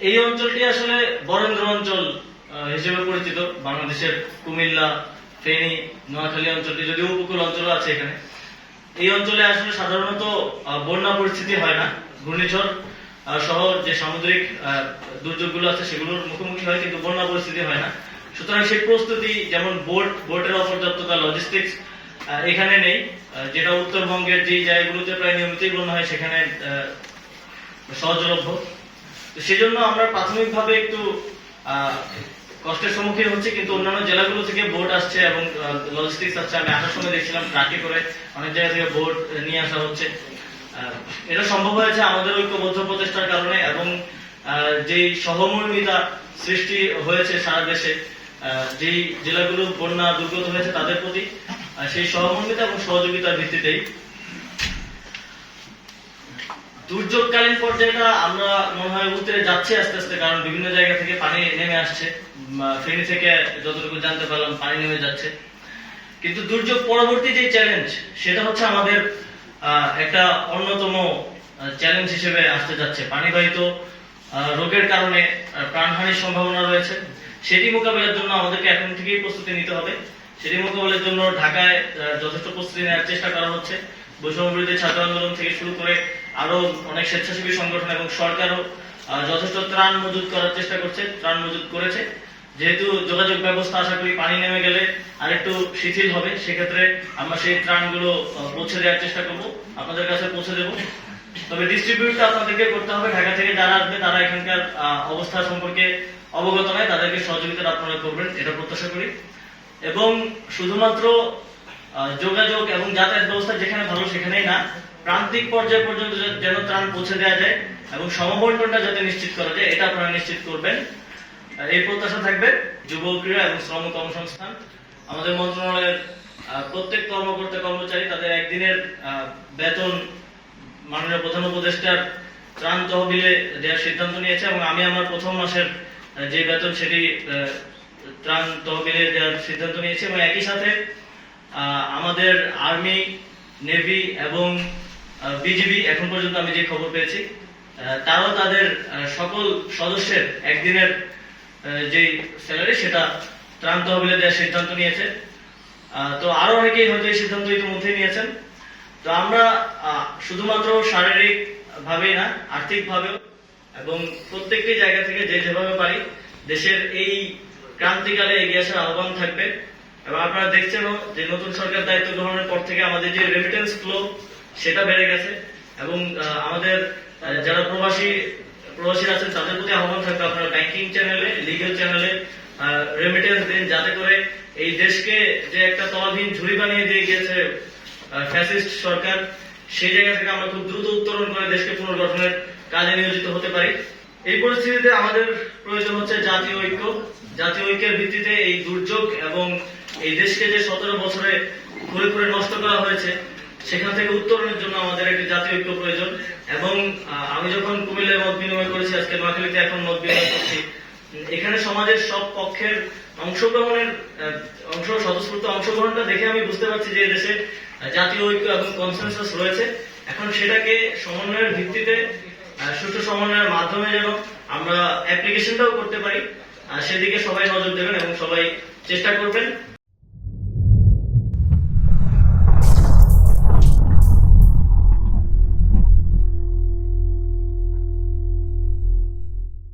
এই অঞ্চলটি আসলে বরেন্দ্র অঞ্চল হিসেবে পরিচিত। বাংলাদেশের কুমিল্লা, ফেনী, নোয়াখালী অঞ্চলটি যদিও উপকূল অঞ্চল আছে এখানে। এই অঞ্চলে আসলে সাধারণত বন্যা পরিস্থিতি হয় না, ঘূর্ণিঝড় সহ যে সামুদ্রিক দুর্যোগগুলো আছে সেগুলোর মুখোমুখি হয়, কিন্তু বন্যা পরিস্থিতি হয় না। সুতরাং সেই প্রস্তুতি, যেমন বোটের অপর্যাপ্ততা, লজিস্টিক্স এখানে নেই, যেটা উত্তরবঙ্গের যে জায়গাগুলোতে প্রায় নিয়মিতই বন্যা হয় সেখানে সহজলভ্য। তো সেজন্য আমরা প্রাথমিকভাবে একটু কষ্টের সম্মুখীন হচ্ছে, কিন্তু অন্যান্য জেলাগুলো থেকে বোট আসছে এবং লজিস্টিক্স আসছে। আমি আসার সময় দেখছিলাম ট্রাকে করে অনেক জায়গা থেকে বোট নিয়ে আসা হচ্ছে। এটা সম্ভব হয়েছে আমাদের ঐক্যবদ্ধ প্রচেষ্টার কারণে, এবং যেই সহমর্মিতা সৃষ্টি হয়েছে সারা দেশে, যেই জেলাগুলো বন্যা দুর্গত হয়েছে তাদের প্রতি সেই সহমর্মিতা এবং সহযোগিতার ভিত্তিতেই দুর্যোগকালীন পর্যায়টা আমরা মনে হয় উত্তরে যাচ্ছি আস্তে আস্তে, কারণ বিভিন্ন জায়গা থেকে পানি নেমে আসছে। ফেনী থেকে যতটুকু জানতে পারলাম পানি নেমে যাচ্ছে। কিন্তু দুর্যোগ পরবর্তী যে চ্যালেঞ্জ, সেটা হচ্ছে আমাদের একটা অন্যতম চ্যালেঞ্জ হিসেবে আসতে যাচ্ছে। পানিবাহিত রোগের কারণে প্রাণহানির সম্ভাবনা রয়েছে। সেটি মোকাবেলার জন্য আমাদেরকে এখন থেকেই প্রস্তুতি নিতে হবে। সেটি মোকাবেলার জন্য ঢাকায় যথেষ্ট প্রস্তুতি নেওয়ার চেষ্টা করা হচ্ছে। বৈষম্য বিরোধী ছাত্র আন্দোলন থেকে শুরু করে আরো অনেক স্বেচ্ছাসেবী সংগঠন এবং সরকারও যথেষ্ট ত্রাণ মজুত করার চেষ্টা করছে, ত্রাণ মজুত করেছে। যেহেতু যোগাযোগ ব্যবস্থা আশা করি পানি নেমে গেলে আরেকটু শিথিল হবে, সেক্ষেত্রে আমরা সেই ত্রাণগুলো পৌঁছে দেওয়ার চেষ্টা করব, আপনাদের কাছে পৌঁছে দেব। তবে ডিস্ট্রিবিউটটা আপনাদেরকে করতে হবে। ঢাকা থেকে যারা আসবে তারা এখানকার অবস্থা সম্পর্কে অবগত নয়, তাদেরকে সহযোগিতা আপনারা করবেন, এটা প্রত্যাশা করি। এবং শুধুমাত্র যোগাযোগ এবং যাতায়াত ব্যবস্থা যেখানে ভালো সেখানেই না, প্রান্তিক পর্যায় পর্যন্ত যেন ত্রাণ পৌঁছে দেওয়া যায় এবং সমবন্টনটা যাতে নিশ্চিত করা যায়, এটা আপনারা নিশ্চিত করবেন, এই প্রত্যাশা থাকবে। যুব ক্রীড়া এবং শ্রম কর্মসংস্থান আমাদের মন্ত্রণালয়ের প্রত্যেক কর্মকর্তা কর্মচারী তাদের একদিনের বেতন মাননীয় প্রধান উপদেষ্টার ত্রাণ তহবিলে দেওয়ার সিদ্ধান্ত নিয়েছে, এবং আমি আমার প্রথম মাসের যে বেতন সেটি ত্রাণ তহবিলে দেওয়ার সিদ্ধান্ত নিয়েছি। এবং একই সাথে আমাদের আর্মি, নেভি এবং বিজিবি, এখন পর্যন্ত আমি যে খবর পেয়েছি, তারাও তাদের সকল সদস্যের একদিনের যে স্যালারি সেটা ত্রাণ তহবিলে দেওয়ার সিদ্ধান্ত নিয়েছে। তো আরো অনেকেই হয়তো এই সিদ্ধান্ত ইতিমধ্যে নিয়েছেন। তো আমরা শুধুমাত্র শারীরিক ভাবেই না, আর্থিক ভাবেও এবং প্রত্যেকটি জায়গা থেকে যে যেভাবে পারি দেশের এই ক্রান্তিকালে এগিয়ে আসার আহ্বান থাকবে। এবং আপনারা দেখছেনও যে নতুন সরকার দায়িত্ব গ্রহণের পর থেকে আমাদের যে রেমিটেন্স ফ্লো সেটা বেড়ে গেছে, এবং আমাদের যারা প্রবাসী আছেন তাদের প্রতি আহ্বান থাকবে আপনারা ব্যাংকিং চ্যানেলে, লিগ্যাল চ্যানেলে রেমিটেন্স দিন, যাতে করে এই দেশকে যে একটা তলাবিহীন ঝুড়ি বানিয়ে দিয়ে গিয়েছে ফ্যাসিস্ট সরকার, সেই জায়গা থেকে আমরা খুব দ্রুত উত্তরণ করে দেশকে পুনর্গঠনের কাজে নিয়োজিত হতে পারি। এই পরিস্থিতিতে আমাদের প্রয়োজন হচ্ছে জাতীয় ঐক্য। জাতীয় ঐক্যের ভিত্তিতে এই দুর্যোগ এবং এই দেশকে যে 17 বছরে ঘুরে ঘুরে নষ্ট করা হয়েছে সেখান থেকে উত্তরণের জন্য আমাদের একটি জাতীয় ঐক্য প্রয়োজন। এবং আমি যখন কুমিল্লায় মত বিনিময় করেছি, আজকে নোয়াখালীতে এখন মত বিনিময় করছি, এখানে সমাজের সব পক্ষের স্বতঃস্ফূর্ত অংশগ্রহণটা দেখে আমি বুঝতে পারছি যে দেশে জাতীয় ঐক্য এবং কনসেনসাস রয়েছে। এখন সেটাকে সমন্বয়ের ভিত্তিতে, সুষ্ঠু সমন্বয়ের মাধ্যমে যেন আমরা অ্যাপ্লিকেশনটাও করতে পারি, সেদিকে সবাই নজর দেবেন এবং সবাই চেষ্টা করবেন।